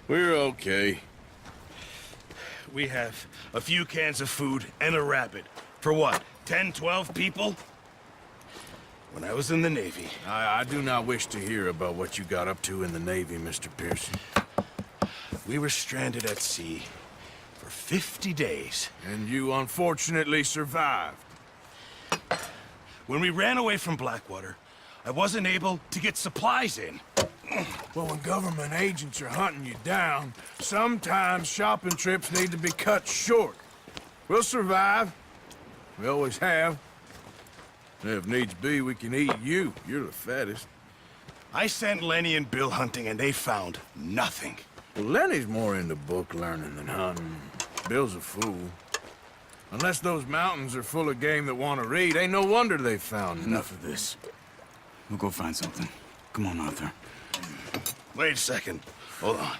We're okay. We have a few cans of food and a rabbit. For what, 10, 12 people? When I was in the Navy... I do not wish to hear about what you got up to in the Navy, Mr. Pearson. We were stranded at sea for 50 days. And you unfortunately survived. When we ran away from Blackwater, I wasn't able to get supplies in. Well, when government agents are hunting you down, sometimes shopping trips need to be cut short. We'll survive. We always have. And if needs be, we can eat you. You're the fattest. I sent Lenny and Bill hunting, and they found nothing. Well, Lenny's more into book learning than hunting. Bill's a fool. Unless those mountains are full of game that want to read, ain't no wonder they found Enough of this. We'll go find something. Come on, Arthur. Wait a second. Hold on.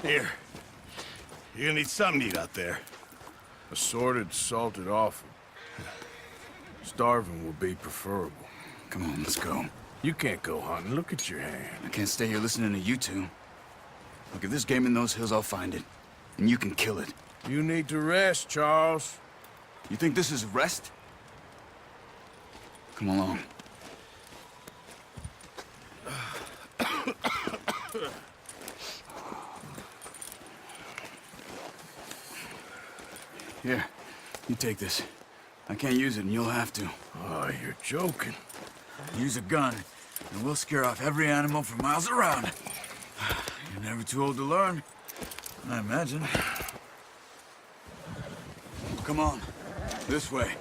Here. You're gonna need something to eat out there. Assorted, salted offal. Starving will be preferable. Come on, let's go. You can't go hunting. Look at your hand. I can't stay here listening to you two. Look, if there's game in those hills, I'll find it. And you can kill it. You need to rest, Charles. You think this is rest? Come along. Here, you take this. I can't use it, and you'll have to. Oh, you're joking. Use a gun, and we'll scare off every animal for miles around. You're never too old to learn, I imagine. Come on, this way.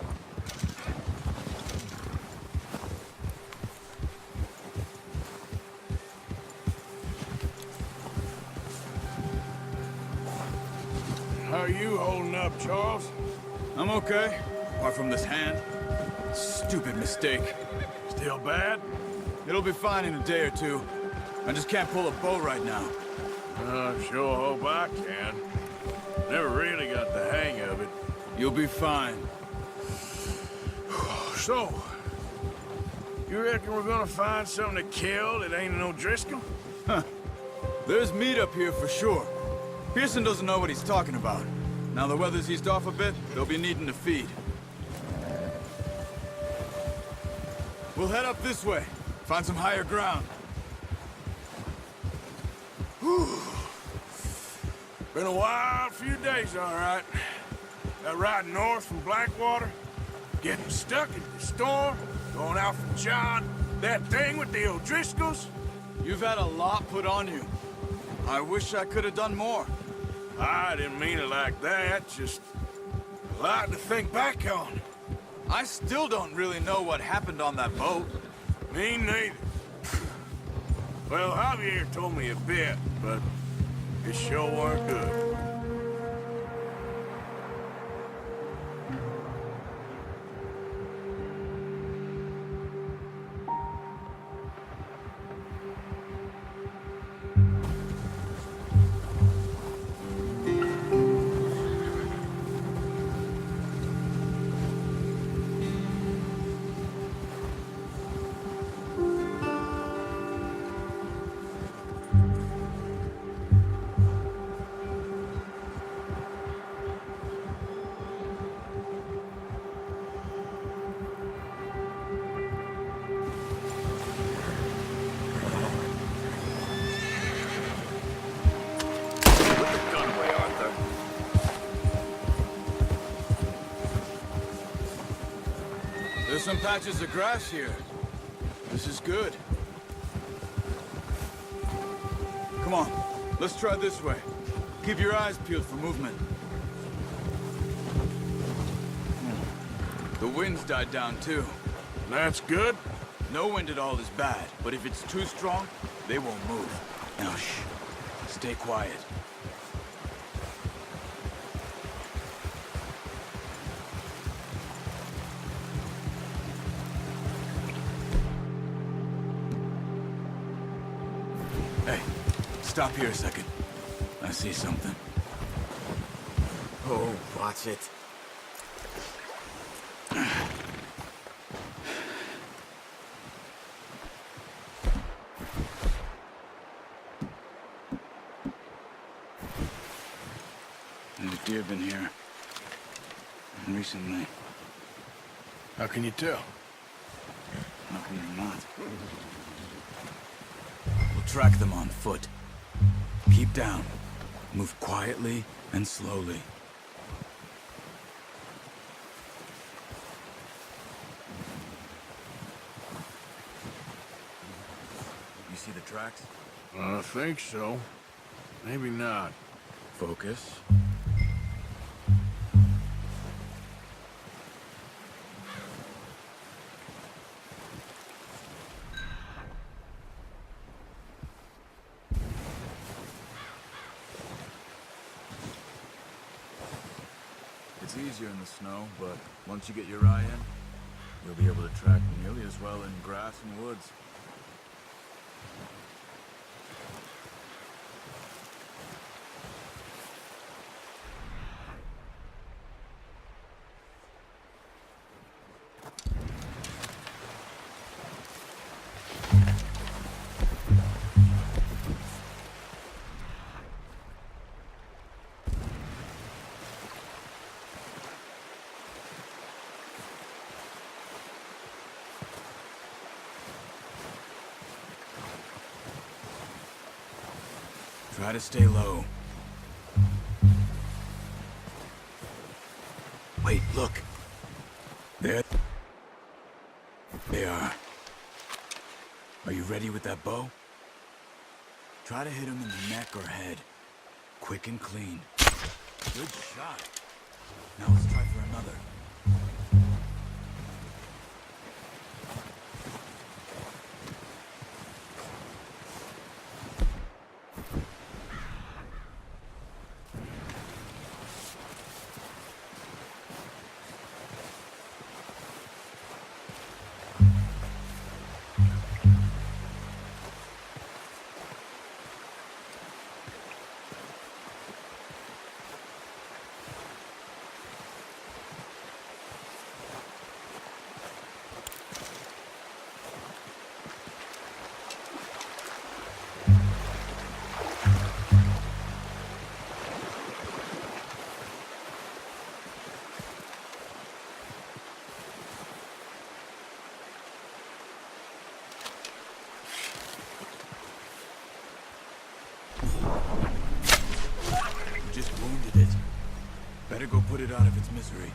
How are you holding up, Charles? I'm okay, apart from this hand. Stupid mistake. Still bad? It'll be fine in a day or two. I just can't pull a bow right now. I sure hope I can. Never really got the hang of it. You'll be fine. So, you reckon we're gonna find something to kill that ain't no Driscoll? Huh. There's meat up here for sure. Pearson doesn't know what he's talking about. Now the weather's eased off a bit, they'll be needing to feed. We'll head up this way. Find some higher ground. Whew. Been a wild few days, all right. That ride north from Blackwater, getting stuck in the storm, going out from John, that thing with the O'Driscolls. You've had a lot put on you. I wish I could have done more. I didn't mean it like that, just a lot to think back on. I still don't really know what happened on that boat. Me neither. Well, Javier told me a bit, but it sure weren't good. There's some patches of grass here. This is good. Come on, let's try this way. Keep your eyes peeled for movement. The wind's died down too. That's good. No wind at all is bad, but if it's too strong, they won't move. Now shh, stay quiet. Hey, stop here a second. I see something. Oh, watch it. deer been here. And recently. How can you tell? How can you not? We'll track them on foot. Keep down. Move quietly and slowly. You see the tracks? I think so. Maybe not. Focus. It's easier in the snow, but once you get your eye in, you'll be able to track nearly as well in grass and woods. Try to stay low. Wait, look. There they are. Are you ready with that bow? Try to hit him in the neck or head. Quick and clean. Good shot. Now let's try for another. Just wounded it. Better go put it out of its misery.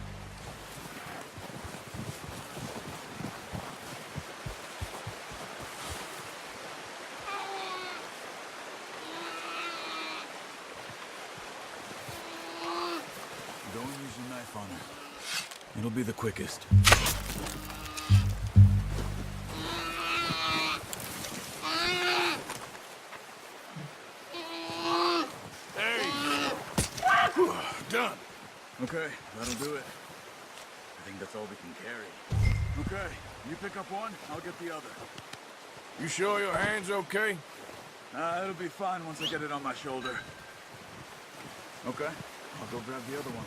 Don't use your knife on her. It'll be the quickest. Done. Okay, that'll do it. I think that's all we can carry. Okay, you pick up one, I'll get the other. You sure your hand's okay? It'll be fine once I get it on my shoulder. Okay, I'll go grab the other one.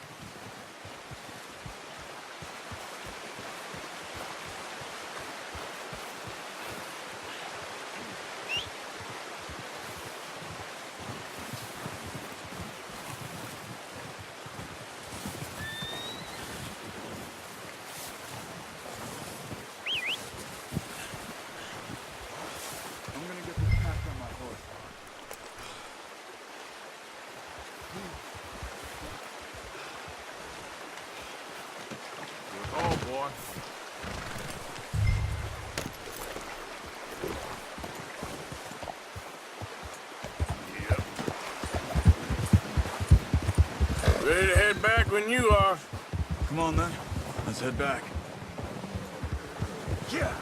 I'm gonna get this packed on my horse. Oh, boy. Yep. Ready to head back when you are. Come on then, let's head back. Yeah.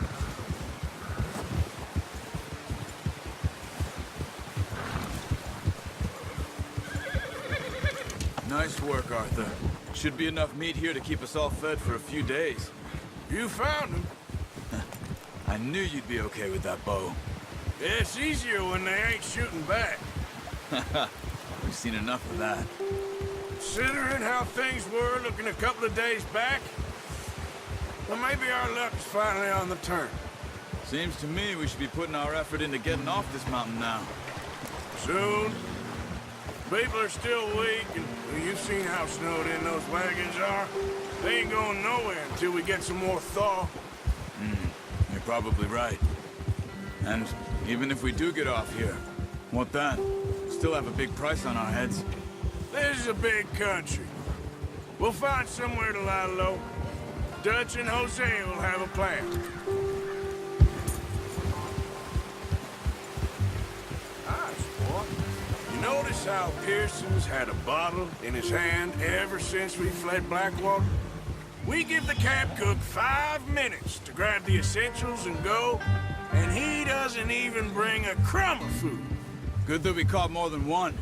Nice work, Arthur. Should be enough meat here to keep us all fed for a few days. You found him. I knew you'd be okay with that bow. It's easier when they ain't shooting back. We've seen enough of that. Considering how things were looking a couple of days back, well, maybe our luck's finally on the turn. Seems to me we should be putting our effort into getting off this mountain now. Soon. People are still weak, and well, you've seen how snowed in those wagons are. They ain't going nowhere until we get some more thaw. You're probably right. And even if we do get off here, what then? Still have a big price on our heads. This is a big country. We'll find somewhere to lie low. Dutch and Jose will have a plan. Nice, boy. You notice how Pearson's had a bottle in his hand ever since we fled Blackwater? We give the camp cook 5 minutes to grab the essentials and go, and he doesn't even bring a crumb of food. Good that we caught more than one.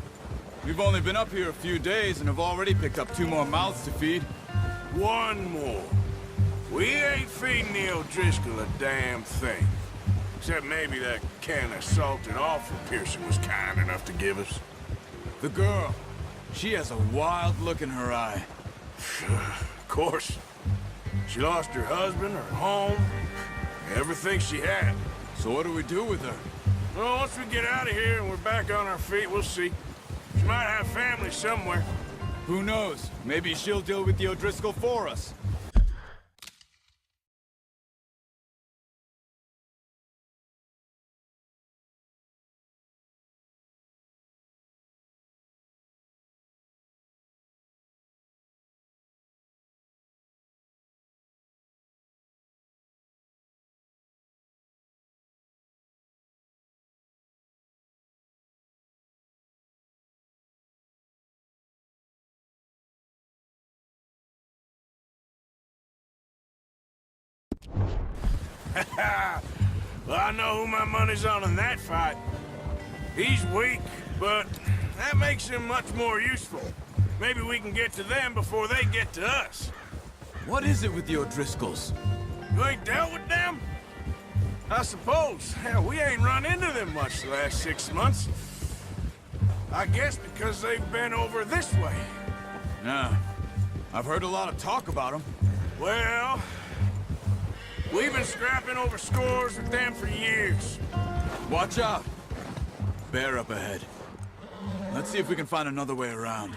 We've only been up here a few days and have already picked up 2 more mouths to feed. 1 more. We ain't feeding the O'Driscoll a damn thing. Except maybe that can of salted offal Pearson was kind enough to give us. The girl. She has a wild look in her eye. Of course. She lost her husband, her home, everything she had. So what do we do with her? Well, once we get out of here and we're back on our feet, we'll see. She might have family somewhere. Who knows? Maybe she'll deal with the O'Driscoll for us. Well, I know who my money's on in that fight. He's weak, but that makes him much more useful. Maybe we can get to them before they get to us. What is it with the O'Driscolls? You ain't dealt with them? I suppose. Hell, we ain't run into them much the last 6 months. I guess because they've been over this way. Yeah. I've heard a lot of talk about them. Well, we've been scrapping over scores with them for years. Watch out. Bear up ahead. Let's see if we can find another way around.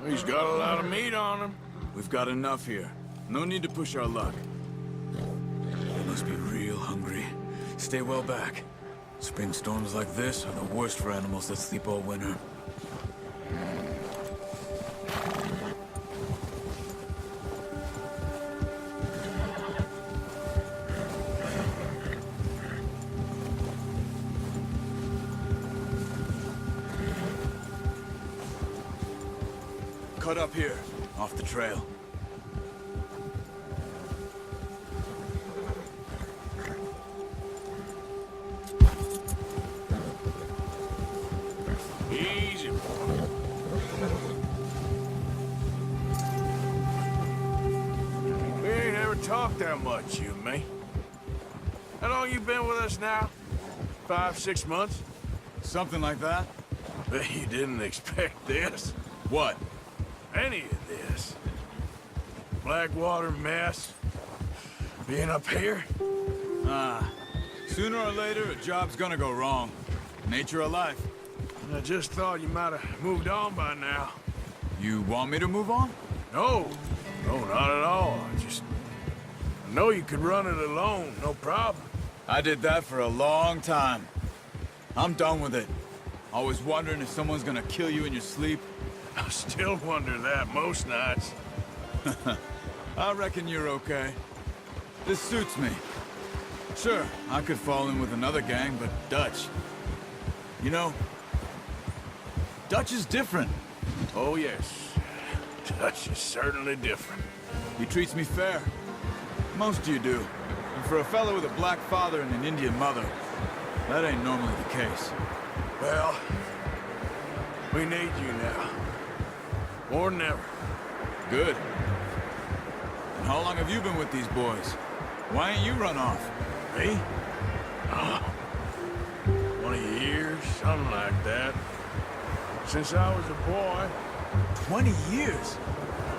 He's got a lot of meat on him. We've got enough here. No need to push our luck. They must be real hungry. Stay well back. Spring storms like this are the worst for animals that sleep all winter. Cut up here, off the trail. Easy, boy. We ain't ever talked that much, you and me. How long you been with us now? 5, 6 months? Something like that? Bet you didn't expect this. What? Any of this. Blackwater mess. Being up here. Sooner or later, a job's gonna go wrong. Nature of life. I just thought you might have moved on by now. You want me to move on? No. No, not at all. I know you could run it alone, no problem. I did that for a long time. I'm done with it. Always wondering if someone's gonna kill you in your sleep. I still wonder that most nights. I reckon you're okay. This suits me. Sure, I could fall in with another gang, but Dutch... You know, Dutch is different. Oh, yes. Dutch is certainly different. He treats me fair. Most of you do. And for a fellow with a black father and an Indian mother, that ain't normally the case. Well, we need you now. More than ever. Good. And how long have you been with these boys? Why ain't you run off? Me? Oh, 20 years, something like that. Since I was a boy. 20 years?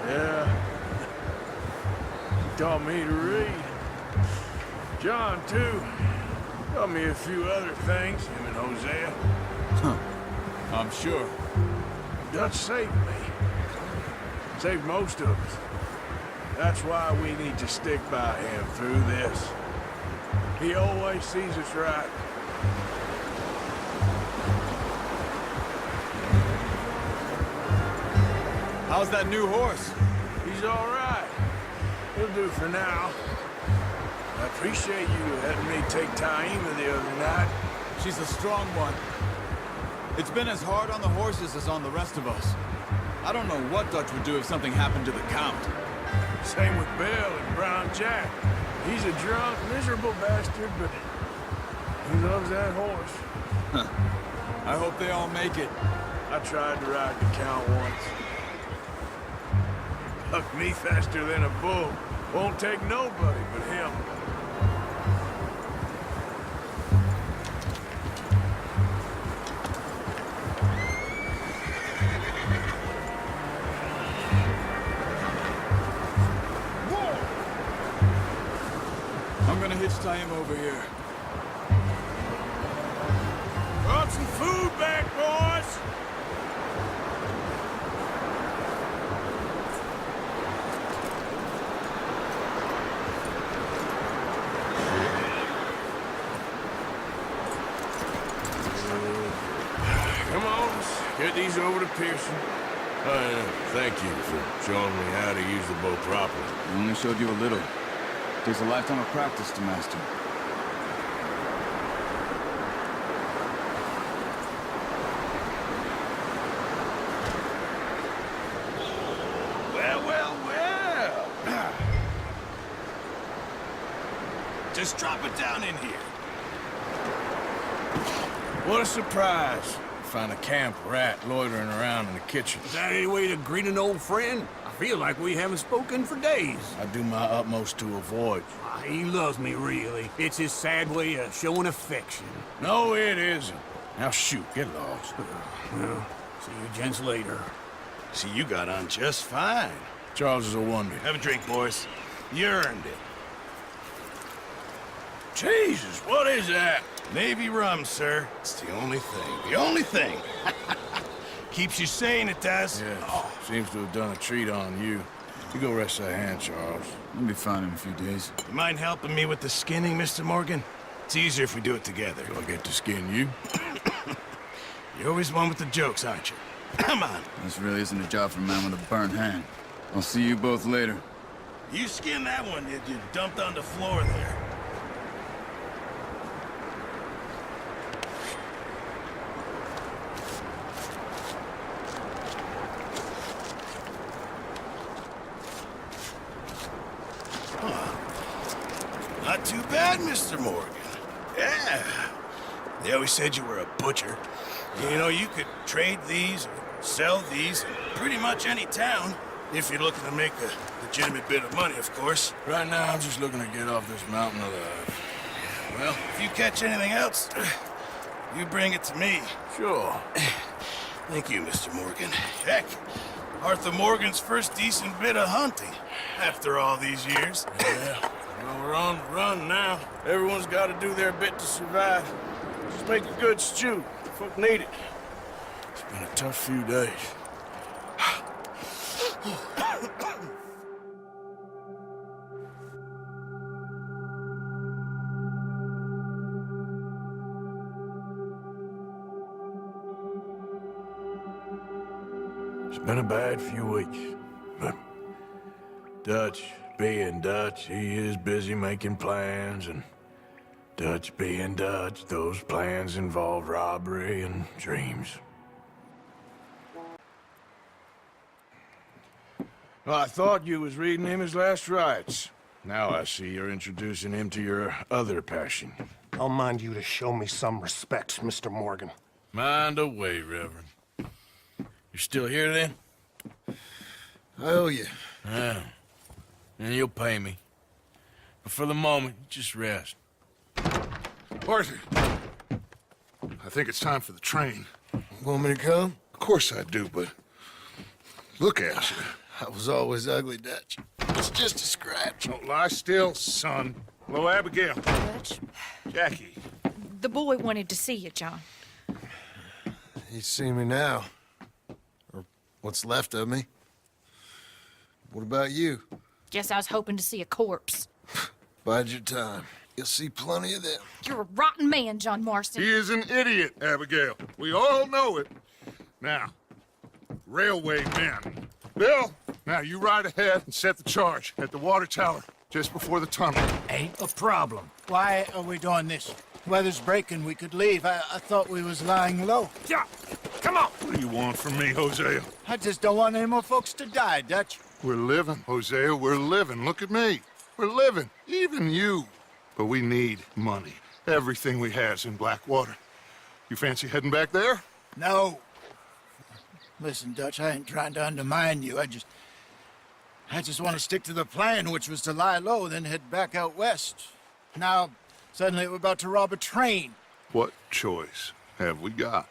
Yeah. He taught me to read. John, too. Taught me a few other things, him and Hosea. Huh. I'm sure. Dutch saved me. Saved most of us. That's why we need to stick by him through this. He always sees us right. How's that new horse? He's all right. He'll do for now. I appreciate you letting me take Taima the other night. She's a strong one. It's been as hard on the horses as on the rest of us. I don't know what Dutch would do if something happened to the Count. Same with Bill and Brown Jack. He's a drunk, miserable bastard, but he loves that horse. Huh. I hope they all make it. I tried to ride the Count once. Bucked me faster than a bull. Won't take nobody but him. I'm gonna hitch Taima over here. Brought some food back, boys! Come on, let's get these over to Pearson. Thank you for showing me how to use the bow properly. I only showed you a little. Takes a lifetime of practice to master. Well. Just drop it down in here. What a surprise. Find a camp rat loitering around in the kitchen. Is that any way to greet an old friend? I feel like we haven't spoken for days. I do my utmost to avoid. He loves me, really. It's his sad way of showing affection. No, it isn't. Now shoot, get lost. Well, see you gents later. See, you got on just fine. Charles is a wonder. Have a drink, boys. You earned it. Jesus, what is that? Navy rum, sir. It's the only thing. The only thing. Keeps you sane, it does. Yes, seems to have done a treat on you. You go rest that hand, Charles. I'll be fine in a few days. You mind helping me with the skinning, Mr. Morgan? It's easier if we do it together. Do I get to skin you? You're always one with the jokes, aren't you? Come on. This really isn't a job for a man with a burnt hand. I'll see you both later. You skinned that one, did you? Dumped on the floor there. Not too bad, Mr. Morgan. Yeah. They always said you were a butcher. You know, you could trade these, or sell these, in pretty much any town, if you're looking to make a legitimate bit of money, of course. Right now, I'm just looking to get off this mountain alive. Well, if you catch anything else, you bring it to me. Sure. Thank you, Mr. Morgan. Heck, Arthur Morgan's first decent bit of hunting, after all these years. Yeah. Well, we're on the run now. Everyone's got to do their bit to survive. Just make a good stew. Folk need it. It's been a tough few days. It's been a bad few weeks, but Dutch being Dutch, he is busy making plans, and Dutch being Dutch, those plans involve robbery and dreams. Well, I thought you was reading him his last rites. Now I see you're introducing him to your other passion. I'll mind you to show me some respect, Mr. Morgan. Mind away, Reverend. You're still here, then? I owe you. Yeah. And you'll pay me. But for the moment, just rest. Arthur, I think it's time for the train. Want me to come? Of course I do, but look at you. I was always ugly, Dutch. It's just a scratch. Don't lie still, son. Hello, Abigail. Dutch? Jackie. The boy wanted to see you, John. He's seen me now. Or what's left of me. What about you? Guess I was hoping to see a corpse. Bide your time. You'll see plenty of them. You're a rotten man, John Marston. He is an idiot, Abigail. We all know it. Now, railway men. Bill, now you ride ahead and set the charge at the water tower just before the tunnel. Ain't a problem. Why are we doing this? Weather's breaking, we could leave. I thought we was lying low. Yeah, come on. What do you want from me, Hosea? I just don't want any more folks to die, Dutch. We're living, Hosea, we're living. Look at me. We're living, even you. But we need money. Everything we has in Blackwater. You fancy heading back there? No. Listen, Dutch, I ain't trying to undermine you. I just want to stick to the plan, which was to lie low, then head back out west. Now, suddenly we're about to rob a train. What choice have we got?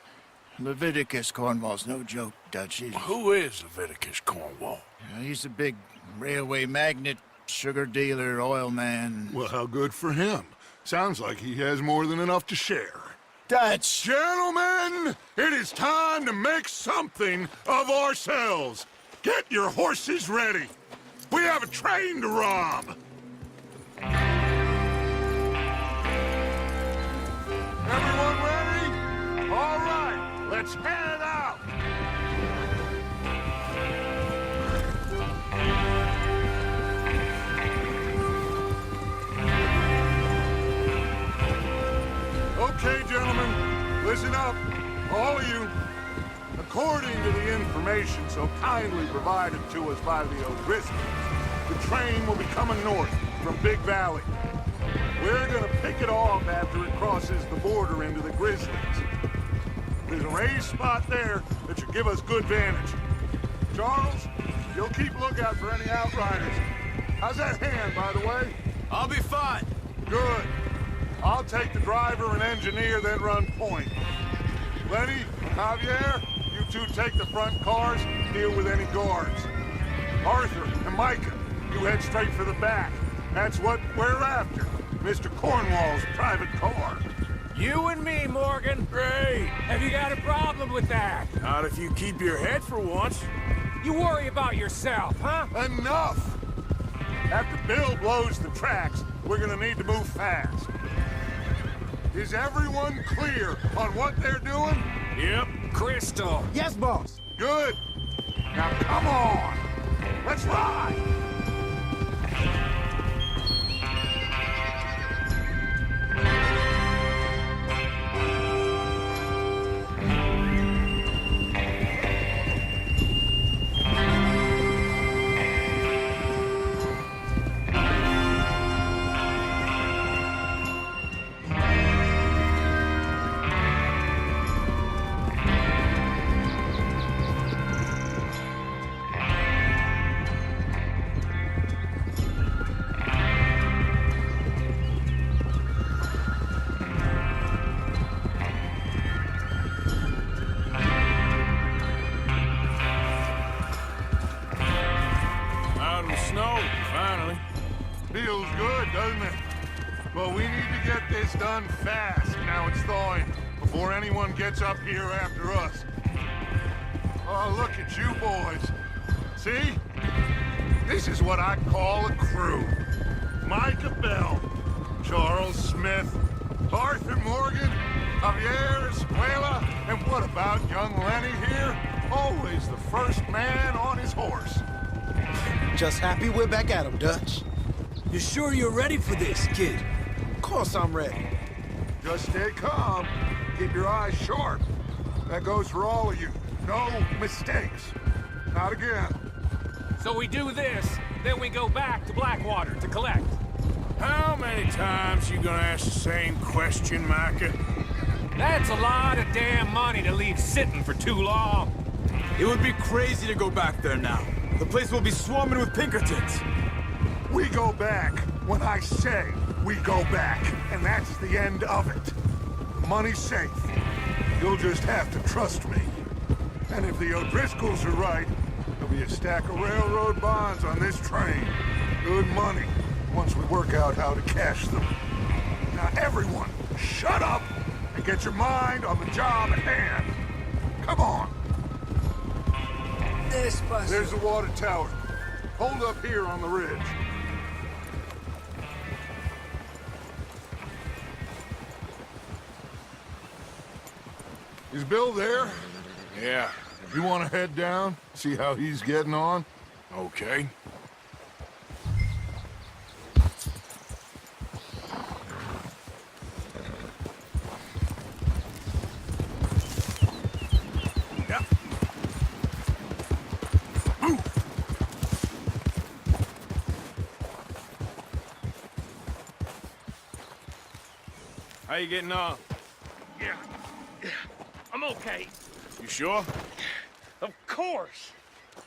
Leviticus Cornwall's no joke, Dutch. Who is Leviticus Cornwall? He's a big railway magnate, sugar dealer, oil man. Well, how good for him. Sounds like he has more than enough to share. Dutch! Gentlemen, it is time to make something of ourselves. Get your horses ready. We have a train to rob. Everyone ready? All right, let's head out. Okay, gentlemen, listen up, all of you. According to the information so kindly provided to us by the O'Driscolls, the train will be coming north from Big Valley. We're gonna pick it off after it crosses the border into the Grizzlies. There's a raised spot there that should give us good vantage. Charles, you'll keep lookout for any outriders. How's that hand, by the way? I'll be fine. Good. I'll take the driver and engineer, then run point. Lenny, Javier, you two take the front cars, deal with any guards. Arthur and Micah, you head straight for the back. That's what we're after. Mr. Cornwall's private car. You and me, Morgan. Great. Have you got a problem with that? Not if you keep your head for once. You worry about yourself, huh? Enough! After Bill blows the tracks, we're gonna need to move fast. Is everyone clear on what they're doing? Yep. Crystal. Yes, boss. Good. Now come on. Let's ride. Feels good, doesn't it? Well, we need to get this done fast, now it's thawing, before anyone gets up here after us. Oh, look at you boys. See? This is what I call a crew. Micah Bell, Charles Smith, Arthur Morgan, Javier Escuela, and what about young Lenny here? Always the first man on his horse. Just happy we're back at him, Dutch. You sure you're ready for this, kid? Of course I'm ready. Just stay calm. Keep your eyes sharp. That goes for all of you. No mistakes. Not again. So we do this, then we go back to Blackwater to collect. How many times you gonna ask the same question, Micah? That's a lot of damn money to leave sitting for too long. It would be crazy to go back there now. The place will be swarming with Pinkertons. We go back when I say we go back, and that's the end of it. The money's safe. You'll just have to trust me. And if the O'Driscolls are right, there'll be a stack of railroad bonds on this train. Good money, once we work out how to cash them. Now everyone, shut up Get your mind on the job at hand. Come on. There's the water tower. Hold up here on the ridge. Is Bill there? Yeah, You want to head down? See how he's getting on? okay. Yeah. How you getting on? Yeah. I'm okay. You sure? Of course.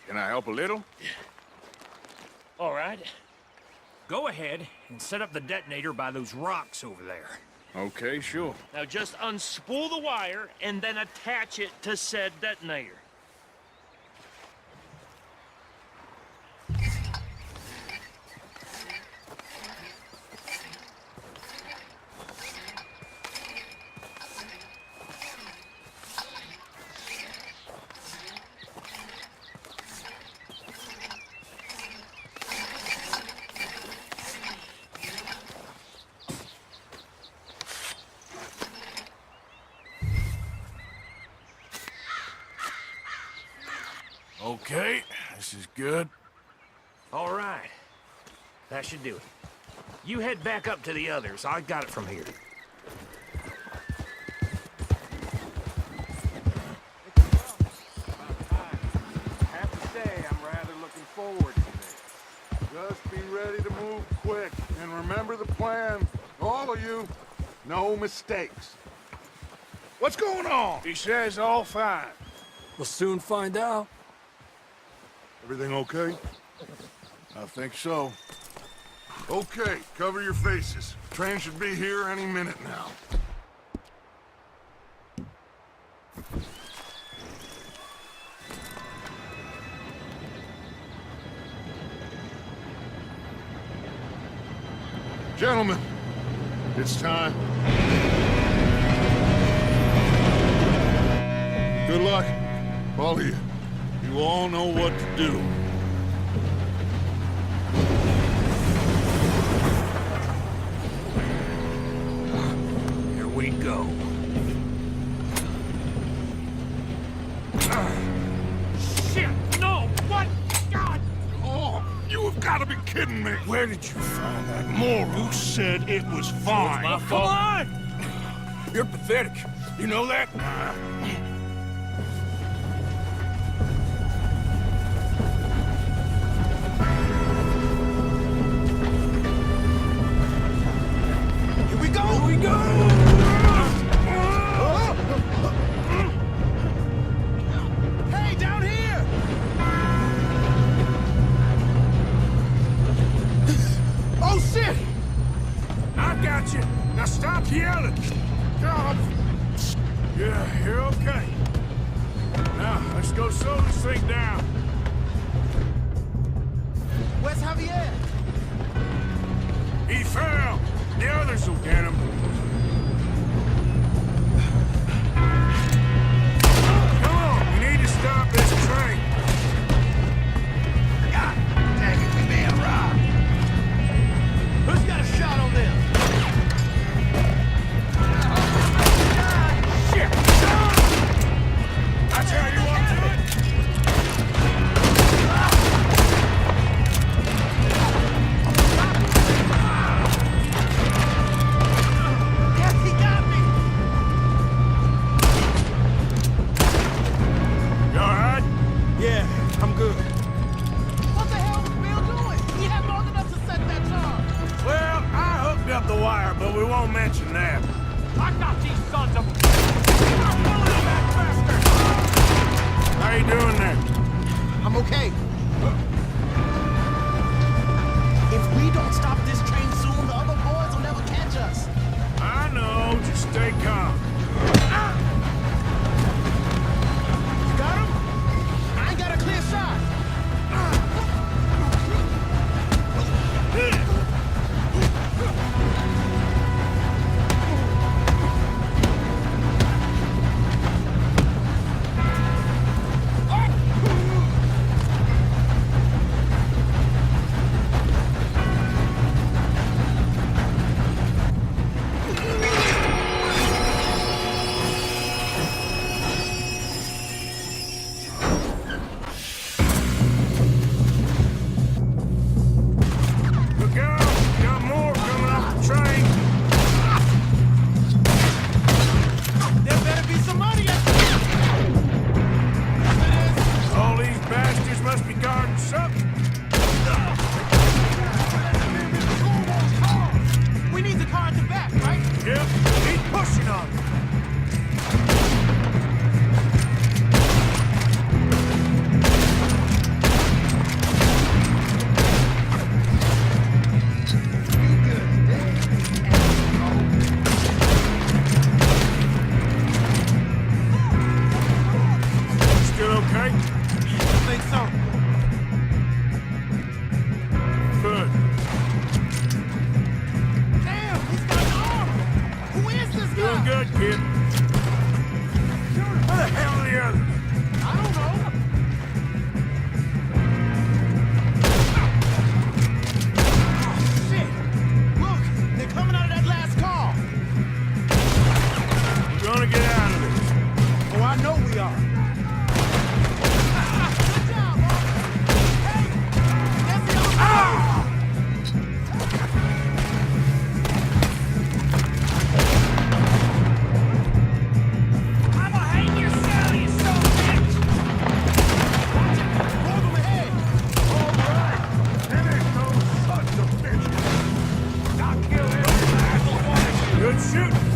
Can I help a little? All right. Go ahead and set up the detonator by those rocks over there. Okay, sure. Now just unspool the wire and then attach it to said detonator. Okay, this is good. All right. That should do it. You head back up to the others. I got it from here. I have to say, I'm rather looking forward to this. Just be ready to move quick, and remember the plan. All of you, no mistakes. What's going on? He says all fine. We'll soon find out. Everything okay? I think so. Okay, cover your faces. Train should be here any minute now. Gentlemen, it's time. Good luck, all of you. You all know what to do. Here we go. Shit! No! What? God! Oh, you have got to be kidding me. Where did you find that moron? Who said it was fine? My fault. Come on! You're pathetic. You know that? Here we go! Here we go! Hey, down here! Oh, shit! I got you. Now stop yelling. God. Yeah, you're okay. Now, let's go slow this thing down. Where's Javier? He fell. The others will get him. Come on, we need to stop this train. God dang it, we being robbed. Who's got a shot on them? Shit! That's how you want to do it? Yes, he got me! You all right? Yeah, I'm good. What the hell was Bill doing? He had long enough to set that charge. Well, I hooked up the wire, but we won't mention that. I got these sons of... I'm pulling back faster! How you doing there? I'm okay. If we don't stop this train soon, the other boys will never catch us. I know, just stay calm. You got him? I ain't got a clear shot.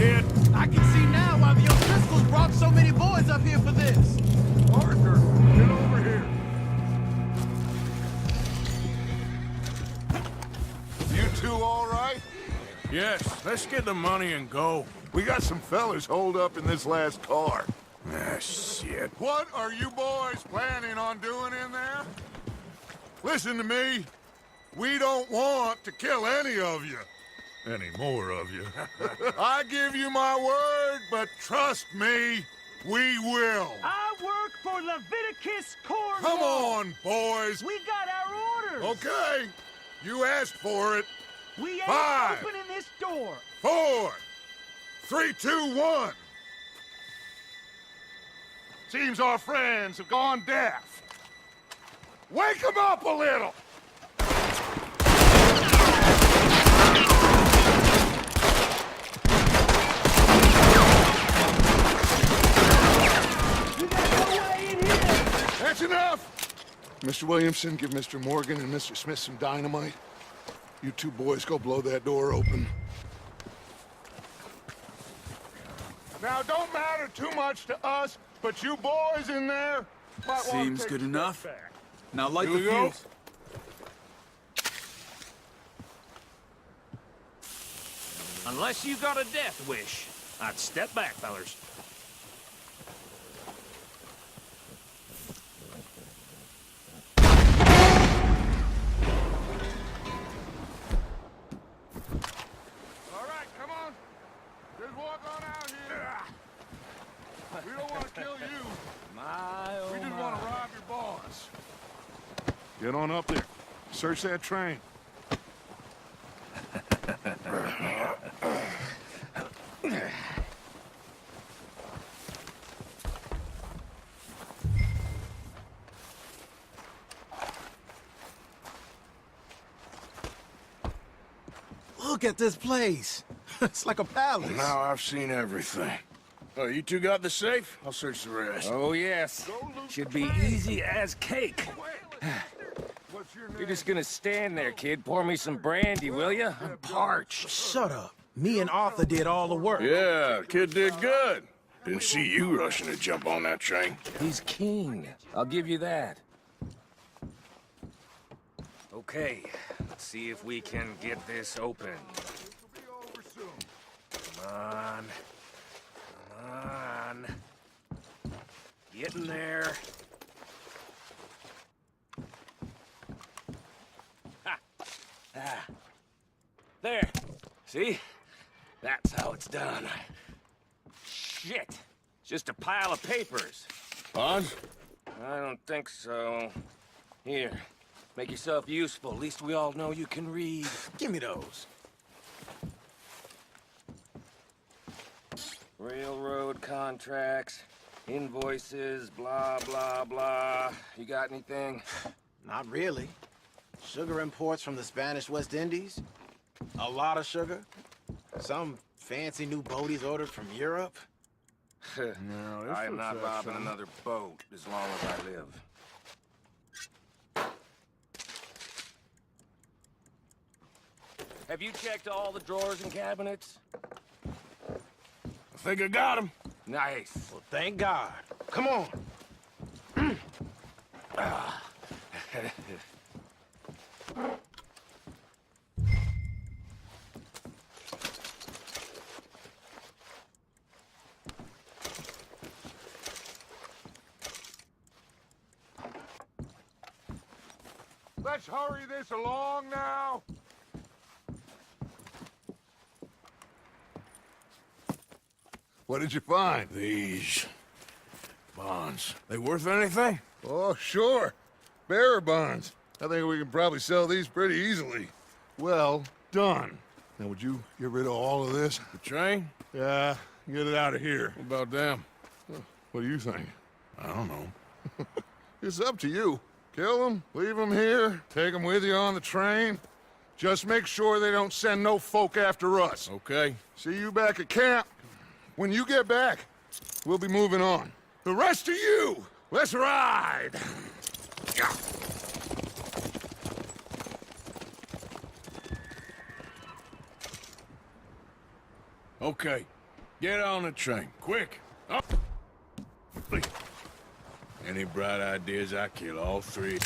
kid. I can see now why the O'Driscolls brought so many boys up here for this. Arthur, get over here. You two all right? Yes, let's get the money and go. We got some fellas holed up in this last car. Ah, shit. What are you boys planning on doing in there? Listen to me. We don't want to kill any of you. Any more of you. I give you my word, but trust me, we will. I work for Leviticus Corps. Come on, boys. We got our orders. Okay. You asked for it. We ain't 5, opening this door. 4, 3, 2, 1. Seems our friends have gone deaf. Wake them up a little. That's enough! Mr. Williamson, give Mr. Morgan and Mr. Smith some dynamite. You two boys go blow that door open. Now, don't matter too much to us, but you boys in there might want Seems to take good a step enough. back. Now light Here the we go. fuse. Unless you got a death wish, I'd step back, fellers. All right, come on. Just walk on out here. We don't want to kill you. We just want to rob your boss. Get on up there. Search that train. Look at this place. It's like a palace. Now I've seen everything. Oh, you two got the safe? I'll search the rest. Oh, yes. Should be easy as cake. What's your You're just gonna stand there, kid. Pour me some brandy, will ya? I'm parched. Shut up. Me and Arthur did all the work. Yeah, kid did good. Didn't see you rushing to jump on that train. He's keen. I'll give you that. Okay, let's see if we can get this open. Come on. Come on. Get in there. Ha! Ah. There. See? That's how it's done. Shit. It's just a pile of papers. Bonds? I don't think so. Here. Make yourself useful. At least we all know you can read. Give me those. Railroad contracts, invoices, blah, blah, blah. You got anything? Not really. Sugar imports from the Spanish West Indies. A lot of sugar. Some fancy new boat he's ordered from Europe. No, this I am looks not like robbing something. another boat as long as I live. Have you checked all the drawers and cabinets? I think I got him. Nice. Well, thank God. Come on. Let's hurry this along now. What did you find? These bonds. They worth anything? Oh, sure. Bearer bonds. I think we can probably sell these pretty easily. Well done. Now, would you get rid of all of this? The train? Yeah, get it out of here. What about them? What do you think? I don't know. It's up to you. Kill them, leave them here, take them with you on the train. Just make sure they don't send no folk after us. Okay. See you back at camp. When you get back, we'll be moving on. The rest of you, let's ride! Okay. Get on the train, quick. Up. Any bright ideas, I kill all three.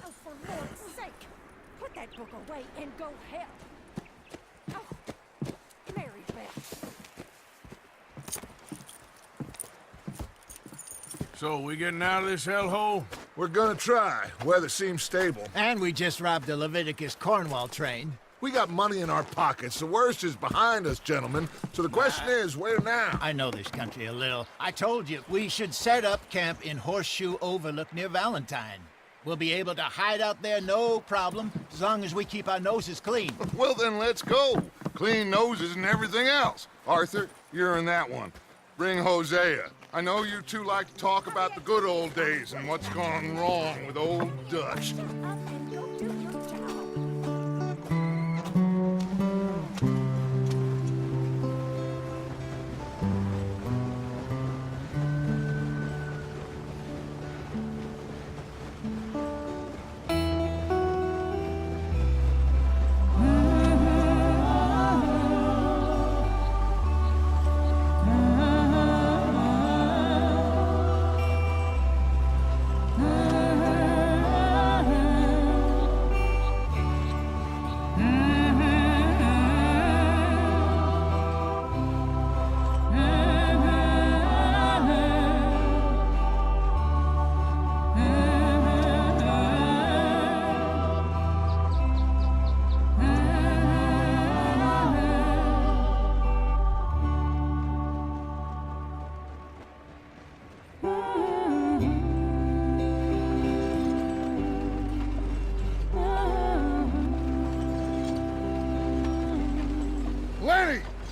Oh, for Lord's sake! Put that book away and go help! Oh, Mary Beth. So, we getting out of this hellhole? We're gonna try. Weather seems stable. And we just robbed the Leviticus Cornwall train. We got money in our pockets. The worst is behind us, gentlemen. So the question is, where now? I know this country a little. I told you, we should set up camp in Horseshoe Overlook near Valentine. We'll be able to hide out there no problem, as long as we keep our noses clean. Well, then let's go. Clean noses and everything else. Arthur, you're in that one. Bring Hosea. I know you two like to talk about the good old days and what's gone wrong with old Dutch.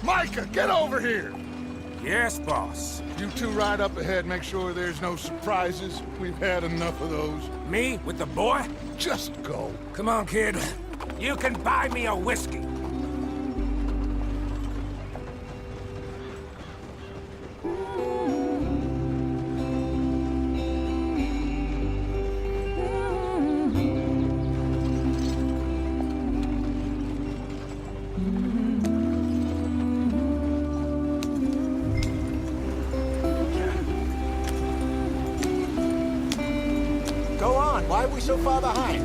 Micah, get over here! Yes, boss. You two ride up ahead, make sure there's no surprises. We've had enough of those. Me with the boy? Just go. Come on, kid. You can buy me a whiskey. Why are we so far behind?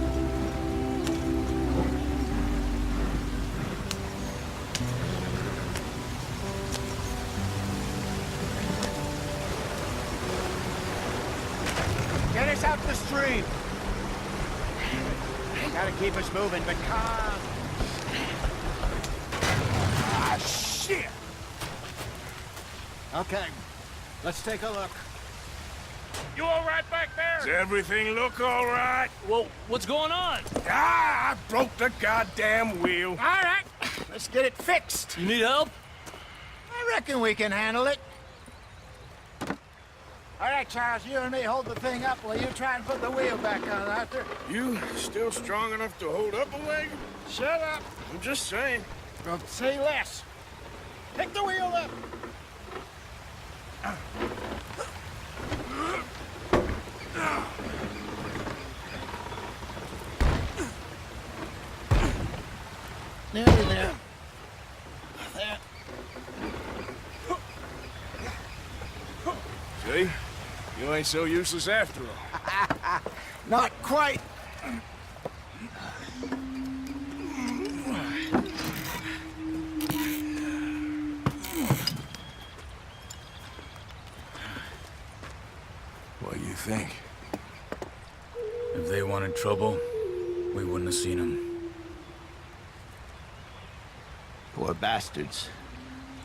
Get us out the stream. Gotta keep us moving, but calm. Ah, shit! Okay, let's take a look. You all right back there? Does everything look all right? Well, what's going on? Ah, I broke the goddamn wheel. All right, let's get it fixed. You need help? I reckon we can handle it. All right, Charles, you and me hold the thing up while you try and put the wheel back on, Arthur. You still strong enough to hold up a wagon? Shut up. I'm just saying. Well, say less. Pick the wheel up! Nearly there. There. See? You ain't so useless after all. Not quite. What do you think? If they wanted trouble, we wouldn't have seen them. Poor bastards.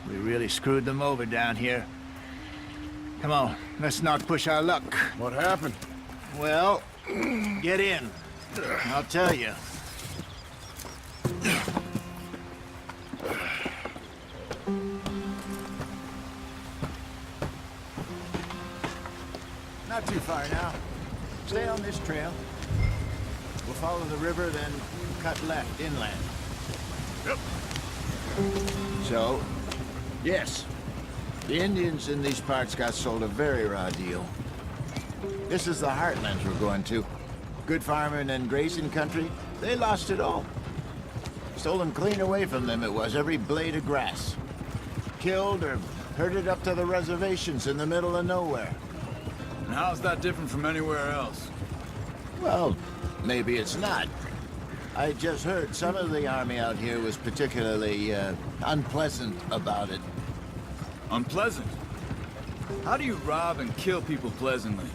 We really screwed them over down here. Come on, let's not push our luck. What happened? Well, get in. I'll tell you. Not too far now. Stay on this trail. We'll follow the river, then cut left inland. Yep. So, yes, the Indians in these parts got sold a very raw deal. This is the heartlands we're going to. Good farming and grazing country, they lost it all. Stolen clean away from them it was, every blade of grass. Killed or herded up to the reservations in the middle of nowhere. And how's that different from anywhere else? Well, maybe it's not. I just heard some of the army out here was particularly, unpleasant about it. Unpleasant? How do you rob and kill people pleasantly?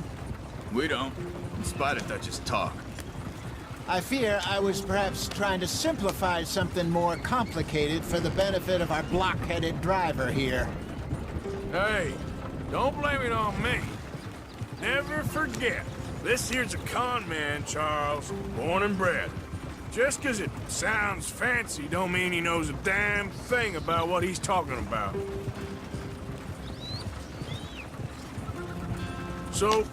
We don't, in spite of Dutch's talk. I fear I was perhaps trying to simplify something more complicated for the benefit of our block-headed driver here. Hey, don't blame it on me. Never forget, this here's a con man, Charles, born and bred. Just 'cause it sounds fancy don't mean he knows a damn thing about what he's talking about. So,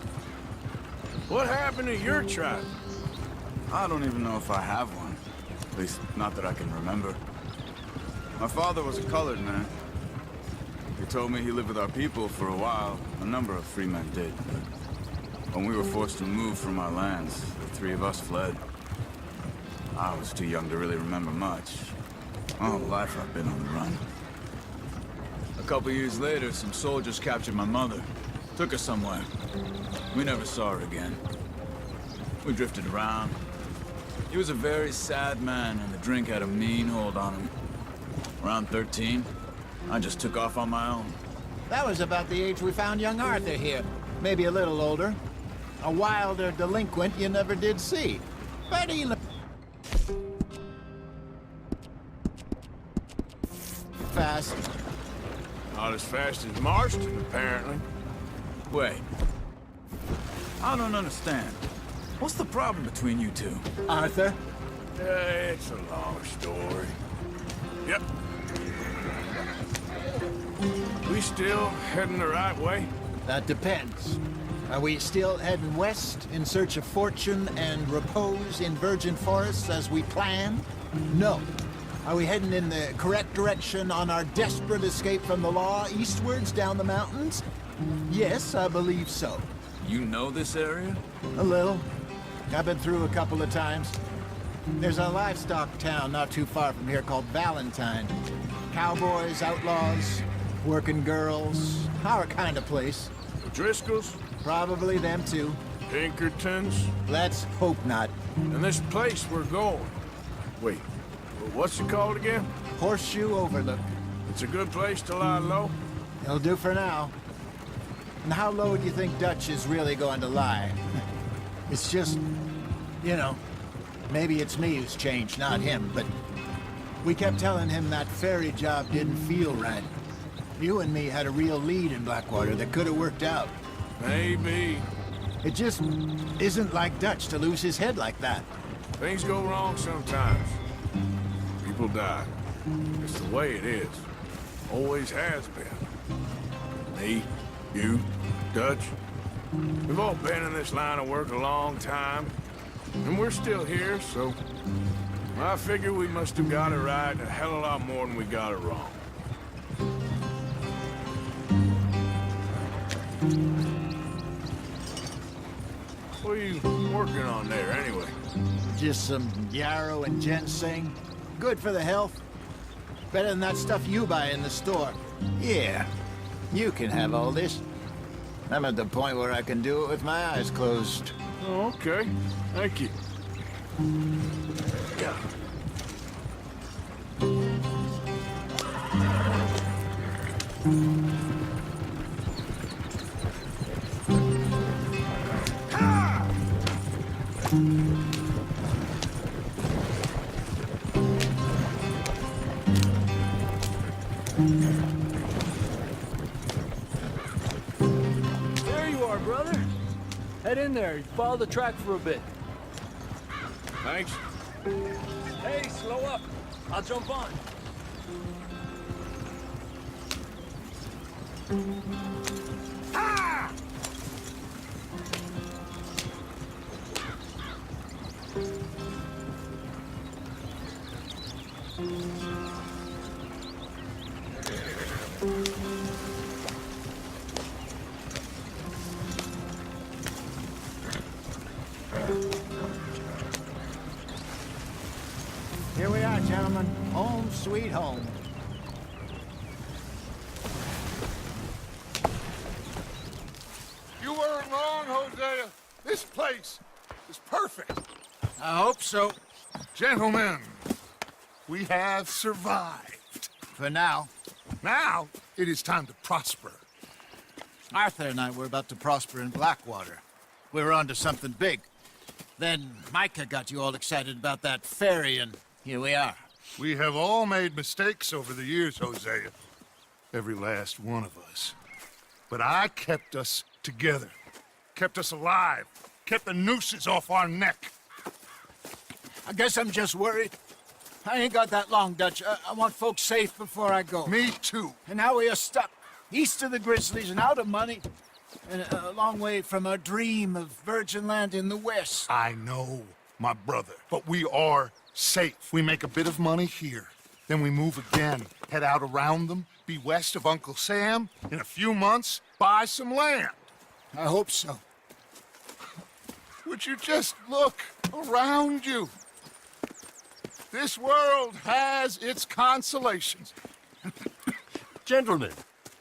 what happened to your tribe? I don't even know if I have one. At least, not that I can remember. My father was a colored man. He told me he lived with our people for a while. A number of free men did. But when we were forced to move from our lands, the three of us fled. I was too young to really remember much. All life I've been on the run. A couple years later, some soldiers captured my mother. Took her somewhere. We never saw her again. We drifted around. He was a very sad man, and the drink had a mean hold on him. Around 13, I just took off on my own. That was about the age we found young Arthur here. Maybe a little older. A wilder delinquent you never did see. But he fast. Not as fast as Marston, apparently. Wait. I don't understand. What's the problem between you two? Arthur? It's a long story. Yep. We still heading the right way? That depends. Are we still heading west in search of fortune and repose in virgin forests as we planned? No. Are we heading in the correct direction on our desperate escape from the law eastwards down the mountains? Yes, I believe so. You know this area? A little. I've been through a couple of times. There's a livestock town not too far from here called Valentine. Cowboys, outlaws, working girls, our kind of place. The Driscolls? Probably them too. Pinkertons? Let's hope not. And this place we're going. Wait, what's it called again? Horseshoe Overlook. It's a good place to lie low? It'll do for now. And how low do you think Dutch is really going to lie? It's just, you know, maybe it's me who's changed, not him, but we kept telling him that ferry job didn't feel right. You and me had a real lead in Blackwater that could have worked out. Maybe. It just isn't like Dutch to lose his head like that. Things go wrong sometimes. People die. It's the way it is. Always has been. Me, you, Dutch. We've all been in this line of work a long time. And we're still here, so... I figure we must have got it right a hell of a lot more than we got it wrong. What are you working on there, anyway? Just some yarrow and ginseng. Good for the health. Better than that stuff you buy in the store. Yeah, you can have all this. I'm at the point where I can do it with my eyes closed. Oh, okay. Thank you. Yeah. There you are, brother. Head in there. Follow the track for a bit. Thanks. Hey, slow up. I'll jump on. Here we are, gentlemen. Home sweet home. You weren't wrong, Hosea. This place is perfect. I hope so. Gentlemen, we have survived. For now. Now, it is time to prosper. Arthur and I were about to prosper in Blackwater. We were onto something big. Then Micah got you all excited about that ferry, and here we are. We have all made mistakes over the years, Hosea. Every last one of us. But I kept us together. Kept us alive. Kept the nooses off our neck. I guess I'm just worried. I ain't got that long, Dutch. I want folks safe before I go. Me too. And now we are stuck east of the Grizzlies and out of money. And a long way from our dream of virgin land in the west. I know, my brother. But we are safe. We make a bit of money here. Then we move again. Head out around them. Be west of Uncle Sam. In a few months, buy some land. I hope so. Would you just look around you? This world has its consolations. Gentlemen,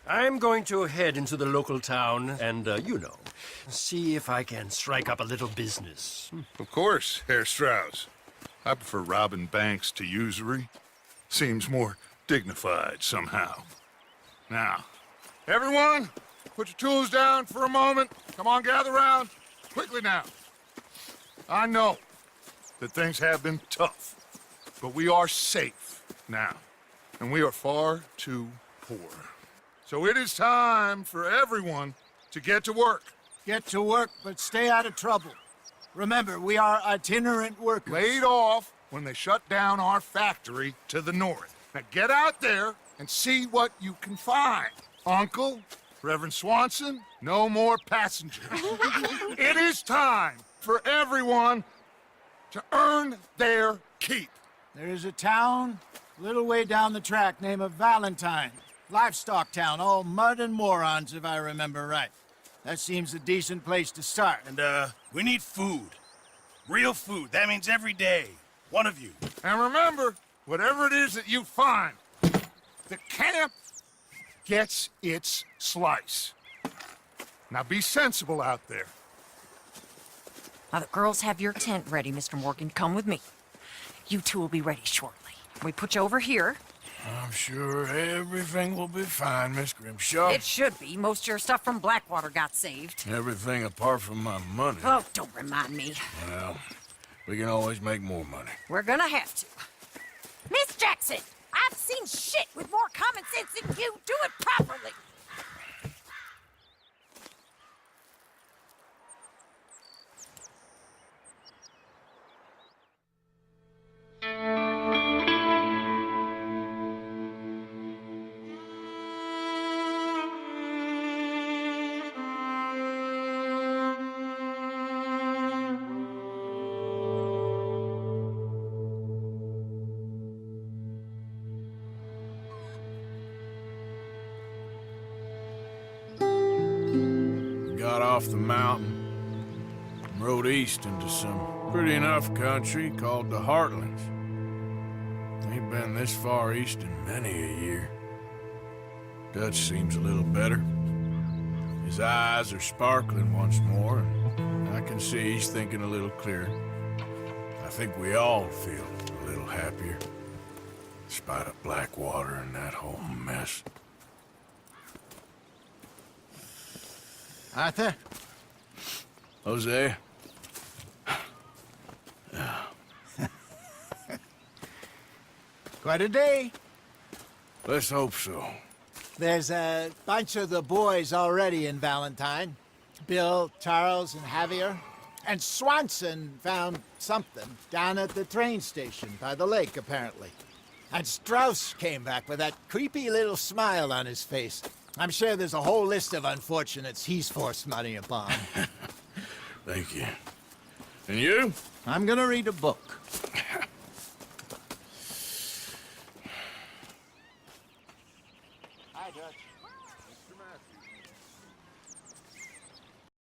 I'm going to head into the local town and, see if I can strike up a little business. Of course, Herr Strauss. I prefer robbing banks to usury. Seems more dignified somehow. Now, everyone, put your tools down for a moment. Come on, gather round. Quickly now. I know that things have been tough, but we are safe now, and we are far too poor. So it is time for everyone to get to work. Get to work, but stay out of trouble. Remember, we are itinerant workers. Laid off when they shut down our factory to the north. Now get out there and see what you can find. Uncle, Reverend Swanson, no more passengers. It is time for everyone to earn their keep. There is a town a little way down the track named Valentine. Livestock town, all mud and morons, if I remember right. That seems a decent place to start. And, we need food. Real food. That means every day. One of you. And remember, whatever it is that you find, the camp gets its slice. Now be sensible out there. Now, the girls have your tent ready, Mr. Morgan. Come with me. You two will be ready shortly. We put you over here. I'm sure everything will be fine, Miss Grimshaw. It should be. Most of your stuff from Blackwater got saved. Everything apart from my money. Oh, don't remind me. Well, we can always make more money. We're gonna have to. Miss Jackson, I've seen shit with more common sense than you. Do it properly. off the mountain and rode east into some pretty enough country called the Heartlands. Ain't been this far east in many a year. Dutch seems a little better. His eyes are sparkling once more, and I can see he's thinking a little clearer. I think we all feel a little happier, despite of Blackwater and that whole mess. Arthur? Jose? Quite a day. Let's hope so. There's a bunch of the boys already in Valentine. Bill, Charles, and Javier. And Swanson found something down at the train station by the lake, apparently. And Strauss came back with that creepy little smile on his face. I'm sure there's a whole list of unfortunates he's forced money upon. Thank you. And you? I'm gonna read a book. Hi, Dutch. Mr. Matthews.